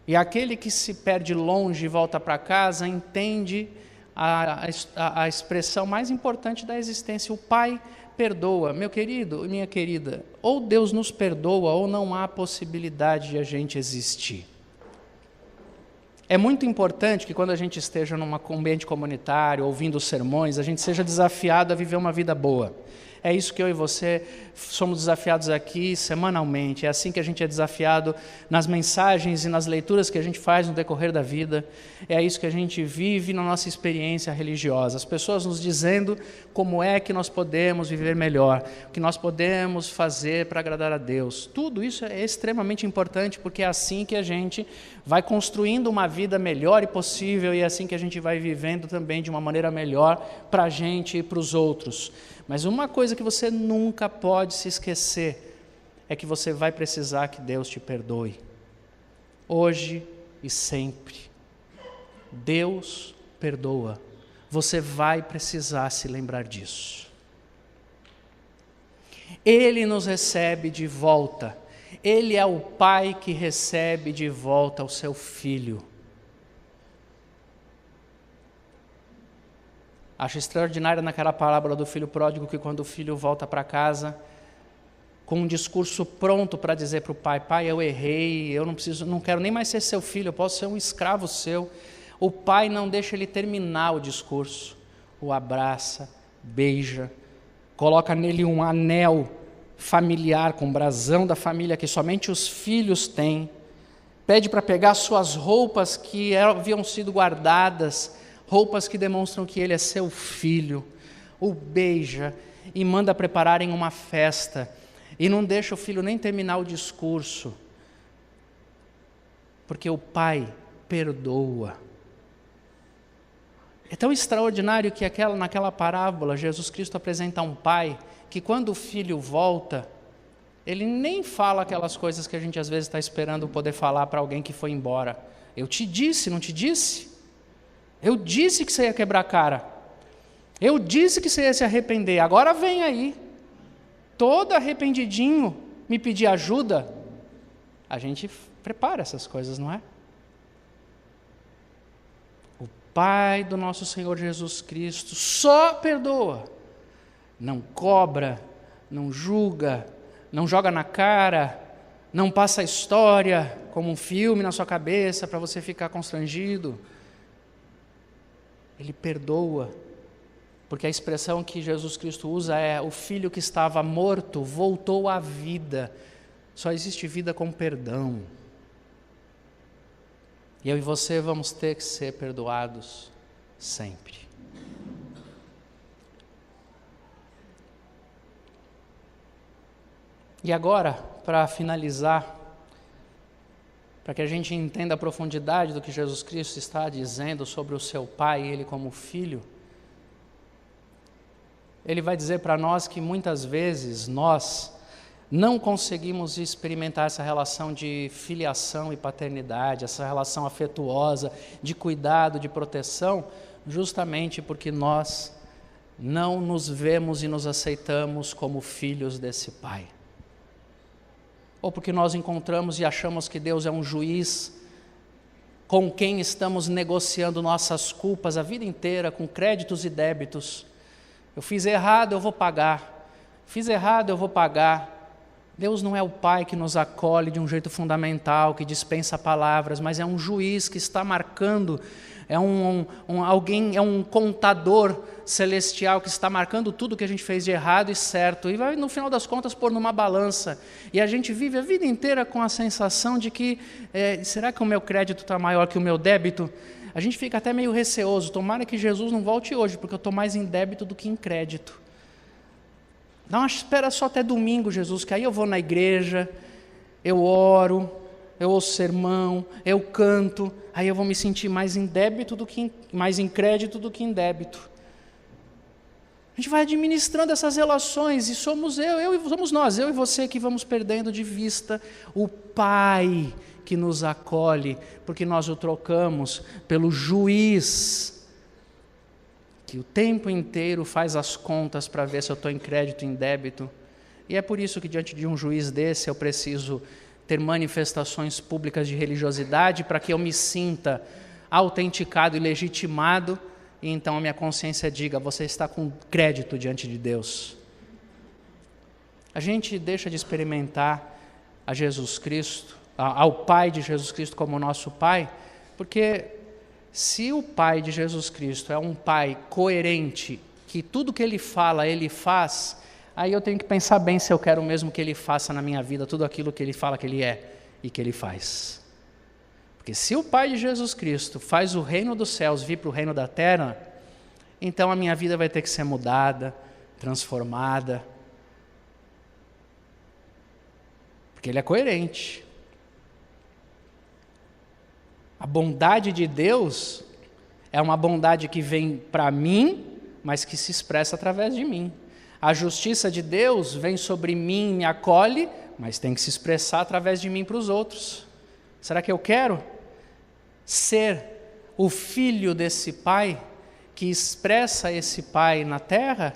E aquele que se perde longe e volta para casa entende a expressão mais importante da existência: o Pai perdoa. Meu querido e minha querida, ou Deus nos perdoa ou não há possibilidade de a gente existir. É muito importante que quando a gente esteja num ambiente comunitário, ouvindo sermões, a gente seja desafiado a viver uma vida boa. É isso que eu e você somos desafiados aqui semanalmente. É assim que a gente é desafiado nas mensagens e nas leituras que a gente faz no decorrer da vida. É isso que a gente vive na nossa experiência religiosa. As pessoas nos dizendo como é que nós podemos viver melhor, o que nós podemos fazer para agradar a Deus. Tudo isso é extremamente importante, porque é assim que a gente vai construindo uma vida melhor e possível, e é assim que a gente vai vivendo também de uma maneira melhor para a gente e para os outros. Mas uma coisa que você nunca pode se esquecer é que você vai precisar que Deus te perdoe. Hoje e sempre. Deus perdoa. Você vai precisar se lembrar disso. Ele nos recebe de volta. Ele é o Pai que recebe de volta o seu filho. Acho extraordinário naquela parábola do filho pródigo que quando o filho volta para casa, com um discurso pronto para dizer para o pai: pai, eu errei, eu não quero nem mais ser seu filho, eu posso ser um escravo seu. O pai não deixa ele terminar o discurso, o abraça, beija, coloca nele um anel familiar, com brasão da família que somente os filhos têm. Pede para pegar suas roupas que haviam sido guardadas, roupas que demonstram que ele é seu filho. O beija e manda prepararem uma festa. E não deixa o filho nem terminar o discurso. Porque o pai perdoa. É tão extraordinário que naquela parábola, Jesus Cristo apresenta um pai que quando o filho volta, ele nem fala aquelas coisas que a gente às vezes está esperando poder falar para alguém que foi embora. Eu te disse, não te disse? Eu disse que você ia quebrar a cara. Eu disse que você ia se arrepender. Agora vem aí, todo arrependidinho, me pedir ajuda. A gente prepara essas coisas, não é? O Pai do nosso Senhor Jesus Cristo só perdoa. Não cobra, não julga, não joga na cara, não passa a história como um filme na sua cabeça para você ficar constrangido. Ele perdoa, porque a expressão que Jesus Cristo usa é: o filho que estava morto voltou à vida. Só existe vida com perdão. E eu e você vamos ter que ser perdoados sempre. E agora, para finalizar, para que a gente entenda a profundidade do que Jesus Cristo está dizendo sobre o seu Pai e Ele como Filho, Ele vai dizer para nós que muitas vezes nós não conseguimos experimentar essa relação de filiação e paternidade, essa relação afetuosa, de cuidado, de proteção, justamente porque nós não nos vemos e nos aceitamos como filhos desse Pai. Ou porque nós encontramos e achamos que Deus é um juiz com quem estamos negociando nossas culpas a vida inteira, com créditos e débitos. Eu fiz errado, eu vou pagar. Fiz errado, eu vou pagar. Deus não é o Pai que nos acolhe de um jeito fundamental, que dispensa palavras, mas é um juiz que está marcando, é um contador celestial que está marcando tudo que a gente fez de errado e certo, e vai no final das contas pôr numa balança. E a gente vive a vida inteira com a sensação de que, será que o meu crédito está maior que o meu débito? A gente fica até meio receoso, tomara que Jesus não volte hoje, porque eu estou mais em débito do que em crédito. Não, espera só até domingo, Jesus, que aí eu vou na igreja, eu oro, eu ouço sermão, eu canto, aí eu vou me sentir mais em débito mais em crédito do que em débito. A gente vai administrando essas relações e somos nós, eu e você, que vamos perdendo de vista o Pai que nos acolhe, porque nós o trocamos pelo juiz que o tempo inteiro faz as contas para ver se eu estou em crédito ou em débito. E é por isso que diante de um juiz desse eu preciso ter manifestações públicas de religiosidade para que eu me sinta autenticado e legitimado, e então a minha consciência diga: você está com crédito diante de Deus. A gente deixa de experimentar a Jesus Cristo, ao Pai de Jesus Cristo como nosso Pai, porque se o Pai de Jesus Cristo é um Pai coerente, que tudo que Ele fala, Ele faz, aí eu tenho que pensar bem se eu quero mesmo que Ele faça na minha vida tudo aquilo que Ele fala que Ele é e que Ele faz. Porque se o Pai de Jesus Cristo faz o reino dos céus vir para o reino da terra, então a minha vida vai ter que ser mudada, transformada, porque Ele é coerente. A bondade de Deus é uma bondade que vem para mim, mas que se expressa através de mim. A justiça de Deus vem sobre mim, me acolhe, mas tem que se expressar através de mim para os outros. Será que eu quero ser o filho desse Pai, que expressa esse Pai na terra?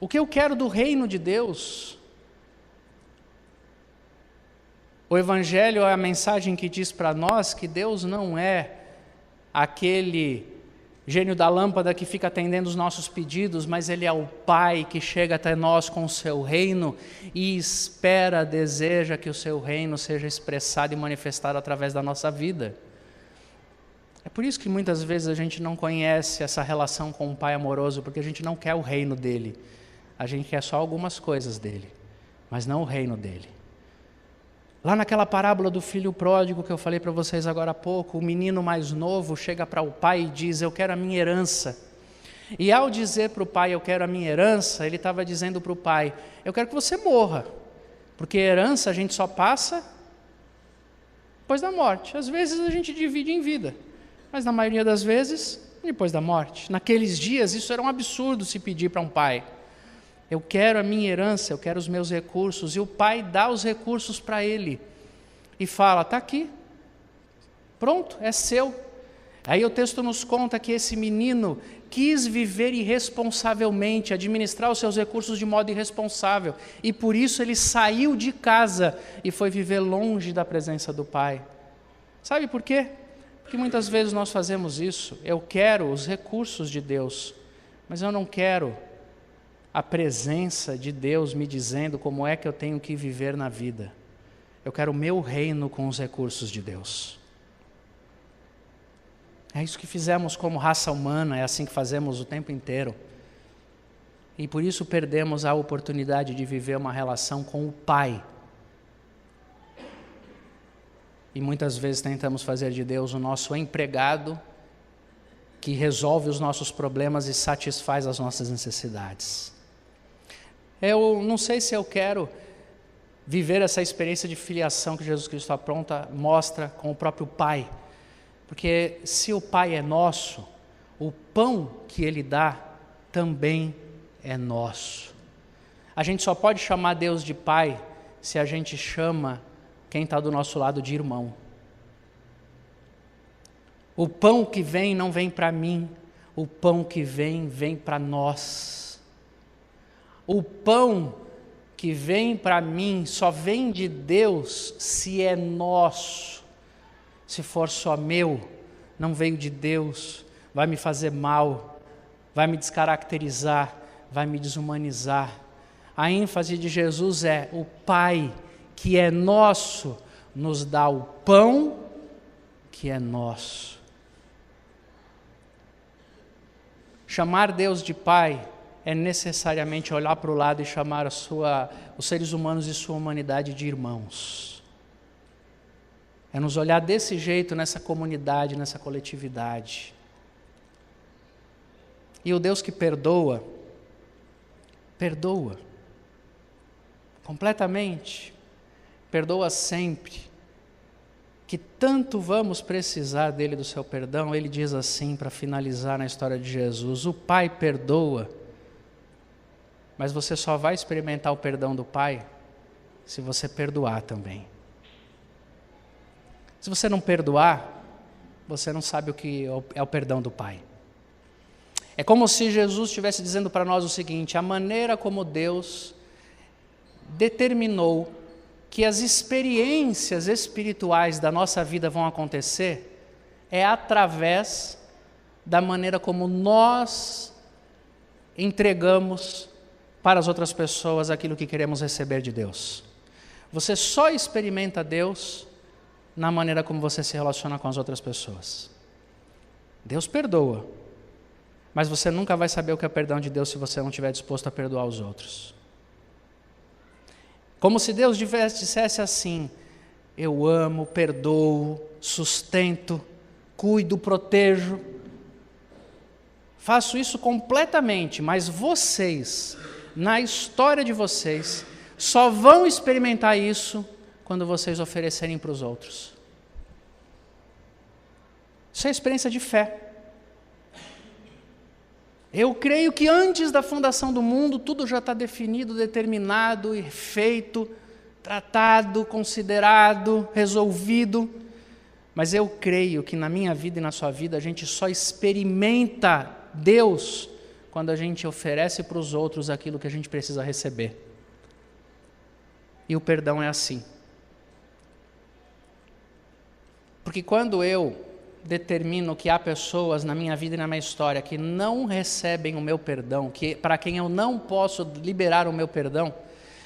O que eu quero do reino de Deus? O Evangelho é a mensagem que diz para nós que Deus não é aquele gênio da lâmpada que fica atendendo os nossos pedidos, mas Ele é o Pai que chega até nós com o seu reino e espera, deseja que o seu reino seja expressado e manifestado através da nossa vida. É por isso que muitas vezes a gente não conhece essa relação com o Pai amoroso, porque a gente não quer o reino dele. a gente quer só algumas coisas dele, mas não o reino dele. Lá naquela parábola do filho pródigo que eu falei para vocês agora há pouco, o menino mais novo chega para o pai e diz: eu quero a minha herança. E ao dizer para o pai: eu quero a minha herança, ele estava dizendo para o pai: eu quero que você morra, porque herança a gente só passa depois da morte. Às vezes a gente divide em vida, mas na maioria das vezes depois da morte. Naqueles dias isso era um absurdo se pedir para um pai: eu quero a minha herança, eu quero os meus recursos. E o pai dá os recursos para ele e fala: está aqui, pronto, é seu. Aí o texto nos conta que esse menino quis viver irresponsavelmente, administrar os seus recursos de modo irresponsável, e por isso ele saiu de casa e foi viver longe da presença do pai. Sabe por quê? Porque muitas vezes nós fazemos isso. Eu quero os recursos de Deus, mas eu não quero a presença de Deus me dizendo como é que eu tenho que viver na vida. Eu quero o meu reino com os recursos de Deus. É isso que fizemos como raça humana, é assim que fazemos o tempo inteiro. E por isso perdemos a oportunidade de viver uma relação com o Pai. E muitas vezes tentamos fazer de Deus o nosso empregado, que resolve os nossos problemas e satisfaz as nossas necessidades. Eu não sei se eu quero viver essa experiência de filiação que Jesus Cristo mostra com o próprio Pai. Porque se o Pai é nosso, o pão que Ele dá também é nosso. A gente só pode chamar Deus de Pai se a gente chama quem está do nosso lado de irmão. O pão que vem não vem para mim, o pão que vem, vem para nós. O pão que vem para mim só vem de Deus se é nosso. Se for só meu, não veio de Deus, vai me fazer mal, vai me descaracterizar, vai me desumanizar. A ênfase de Jesus é: o Pai que é nosso nos dá o pão que é nosso. Chamar Deus de Pai é necessariamente olhar para o lado e chamar os seres humanos e sua humanidade de irmãos. É nos olhar desse jeito nessa comunidade, nessa coletividade. E o Deus que perdoa, perdoa completamente, perdoa sempre. Que tanto vamos precisar dele, do seu perdão. Ele diz assim, para finalizar na história de Jesus: o Pai perdoa, mas você só vai experimentar o perdão do Pai se você perdoar também. Se você não perdoar, você não sabe o que é o perdão do Pai. É como se Jesus estivesse dizendo para nós o seguinte: a maneira como Deus determinou que as experiências espirituais da nossa vida vão acontecer é através da maneira como nós entregamos para as outras pessoas aquilo que queremos receber de Deus. Você só experimenta Deus na maneira como você se relaciona com as outras pessoas. Deus perdoa, mas você nunca vai saber o que é perdão de Deus se você não estiver disposto a perdoar os outros. Como se Deus dissesse assim: eu amo, perdoo, sustento, cuido, protejo. Faço isso completamente, mas vocês, na história de vocês, só vão experimentar isso quando vocês oferecerem para os outros. Isso é experiência de fé. Eu creio que antes da fundação do mundo, tudo já está definido, determinado, feito, tratado, considerado, resolvido. Mas eu creio que na minha vida e na sua vida, a gente só experimenta Deus quando a gente oferece para os outros aquilo que a gente precisa receber. E o perdão é assim. Porque quando eu determino que há pessoas na minha vida e na minha história que não recebem o meu perdão, para quem eu não posso liberar o meu perdão,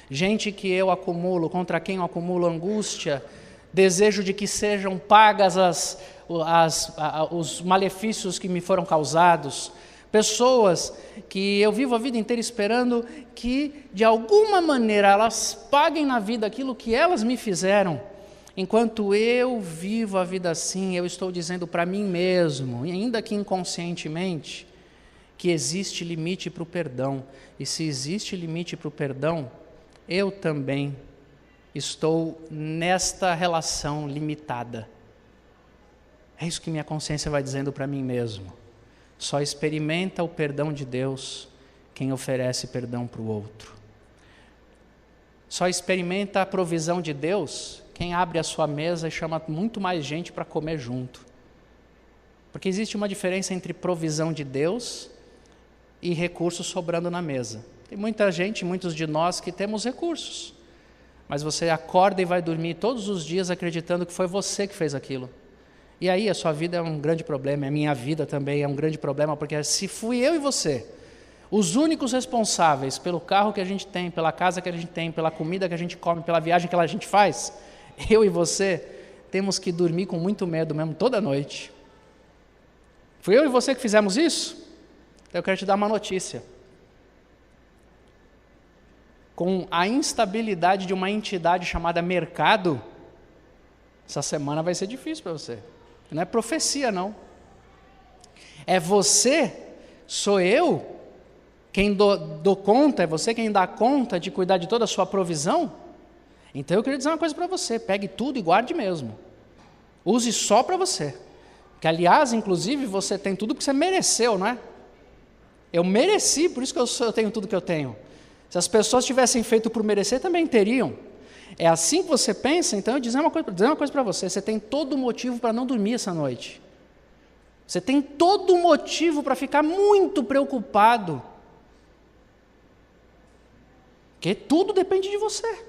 gente que eu acumulo, contra quem eu acumulo angústia, desejo de que sejam pagas os malefícios que me foram causados, Pessoas que eu vivo a vida inteira esperando que, de alguma maneira, elas paguem na vida aquilo que elas me fizeram. Enquanto eu vivo a vida assim, eu estou dizendo para mim mesmo, ainda que inconscientemente, que existe limite para o perdão. E se existe limite para o perdão, eu também estou nesta relação limitada. É isso que minha consciência vai dizendo para mim mesmo. Só experimenta o perdão de Deus quem oferece perdão para o outro. Só experimenta a provisão de Deus quem abre a sua mesa e chama muito mais gente para comer junto. Porque existe uma diferença entre provisão de Deus e recursos sobrando na mesa. Tem muita gente, muitos de nós que temos recursos, mas você acorda e vai dormir todos os dias acreditando que foi você que fez aquilo. E aí a sua vida é um grande problema, a minha vida também é um grande problema, porque se fui eu e você, os únicos responsáveis pelo carro que a gente tem, pela casa que a gente tem, pela comida que a gente come, pela viagem que a gente faz, eu e você temos que dormir com muito medo mesmo toda noite. Fui eu e você que fizemos isso? Então eu quero te dar uma notícia. Com a instabilidade de uma entidade chamada mercado, essa semana vai ser difícil para você. Não é profecia, não. É você, sou eu, quem dou conta, é você quem dá conta de cuidar de toda a sua provisão? Então eu queria dizer uma coisa para você, pegue tudo e guarde mesmo. Use só para você. Que aliás, inclusive, você tem tudo porque você mereceu, não é? Eu mereci, por isso que eu tenho tudo que eu tenho. Se as pessoas tivessem feito por merecer, também teriam. É assim que você pensa? Então eu vou dizer uma coisa para você, você tem todo motivo para não dormir essa noite. Você tem todo motivo para ficar muito preocupado. Porque tudo depende de você.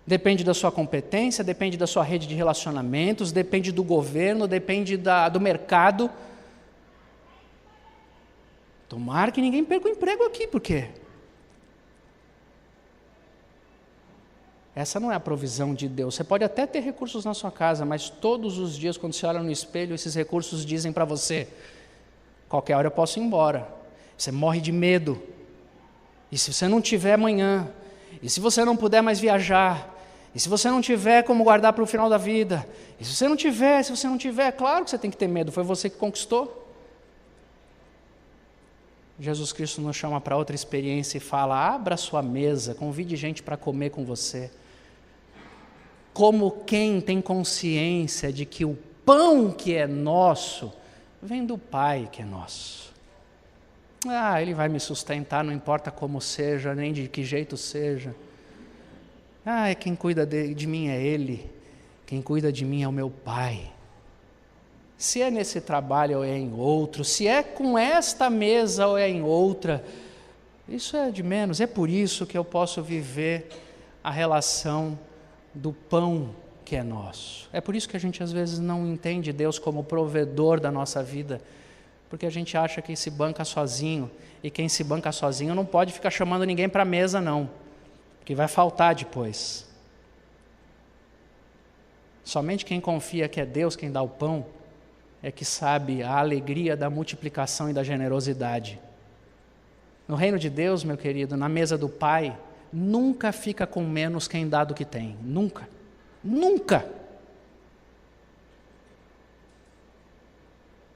Depende da sua competência, depende da sua rede de relacionamentos, depende do governo, depende do mercado. Tomara que ninguém perca o emprego aqui, por quê? Essa não é a provisão de Deus. Você pode até ter recursos na sua casa, mas todos os dias, quando você olha no espelho, esses recursos dizem para você: qualquer hora eu posso ir embora. Você morre de medo. E se você não tiver amanhã, e se você não puder mais viajar, e se você não tiver como guardar para o final da vida, e se você não tiver, é claro que você tem que ter medo, foi você que conquistou. Jesus Cristo nos chama para outra experiência e fala: abra sua mesa, convide gente para comer com você. Como quem tem consciência de que o pão que é nosso vem do Pai que é nosso. Ele vai me sustentar, não importa como seja, nem de que jeito seja. Quem cuida de mim é Ele, quem cuida de mim é o meu Pai. Se é nesse trabalho ou é em outro, se é com esta mesa ou é em outra, isso é de menos. É por isso que eu posso viver a relação do pão que é nosso. É por isso que a gente às vezes não entende Deus como provedor da nossa vida, porque a gente acha que se banca sozinho, e quem se banca sozinho não pode ficar chamando ninguém para a mesa não, porque vai faltar depois. Somente quem confia que é Deus quem dá o pão é que sabe a alegria da multiplicação e da generosidade. No reino de Deus, meu querido, na mesa do Pai, nunca fica com menos quem dá do que tem. Nunca. Nunca.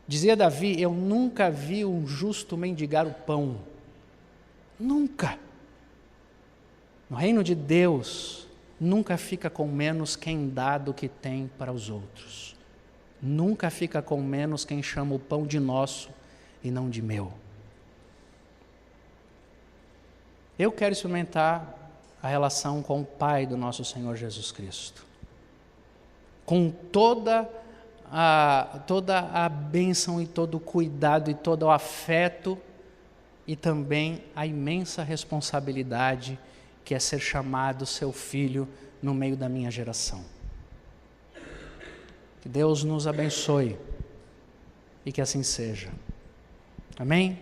Dizia Davi: eu nunca vi um justo mendigar o pão. Nunca. No reino de Deus, nunca fica com menos quem dá do que tem para os outros. Nunca fica com menos quem chama o pão de nosso e não de meu. Eu quero experimentar a relação com o Pai do nosso Senhor Jesus Cristo, com toda a bênção e todo o cuidado e todo o afeto e também a imensa responsabilidade que é ser chamado seu filho no meio da minha geração. Que Deus nos abençoe e que assim seja. Amém?